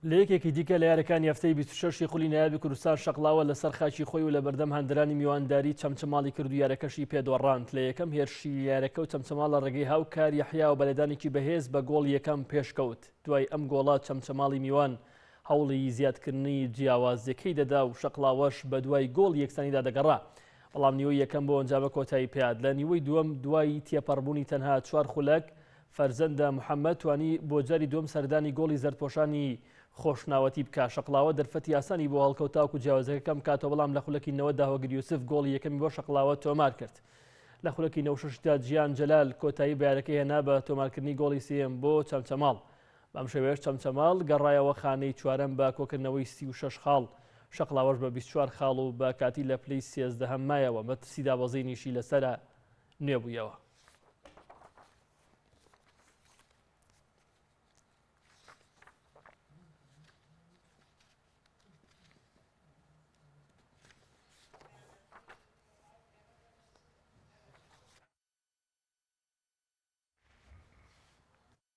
لە یەکێکی دیکە لە یارەکانی هەفتەی 26 خولی نایابی کوردستان شەقڵاوە لەسەر خاچی خۆی و لە بەردەم هەندرانی میوانداری چەمچەماڵی کرد و یارەکەشی پێدۆڕاند. لە یەکەم هێرشی یارەکە و چەمچەماڵ لە ڕێگەی هاوکار یەحیا و بەلەدانێکی بەهێز بە گۆڵ یەکەم پێشکەوت. دوای ئەم گۆڵە چەمچەماڵی میوان هەوڵی زیادکردنی جیاوازیەکەی دەدا و شەقڵاوەش بە دوای گۆڵ یەکسانیدا دەگەڕا. بەڵام نیوەی یەکەم بۆ ئەنجامە کۆتایی پێات. لە نیوەی دووەم دوای تێپەڕبوونی تەنها 4 خولەک فەرزەندە محەممەد توانی بۆ جاری دوم سەردانی گۆڵی زەردپۆشانی خۆشناوەتی بکە. شەقڵاوە دەرفەتی ئاسانی بۆ هەڵکەوتاوکو جیاوازەکەم کاتەوە، بەڵام لە خولەکی 90 هۆگر یوسف گۆڵی یەکەمی بۆ شەقڵاوە تۆمار کرد. لە خولەکی 96دا جیان جەلال کۆتایی بە یارەکەی هێنا بە تۆمارکردنی گۆڵی سێم بۆ چەمچەماڵ. بەم شێوەیەش چەمچەماڵ گەڕایەوە خانەی چوارەم بە کۆکردنەوەی 36 خاڵ. شەقڵاوەش بە 24 خاڵ و بە کاتی لە پلەی 13 مایەوە مەترسی دابەزینیشی لەسرە نوێبوویەوە.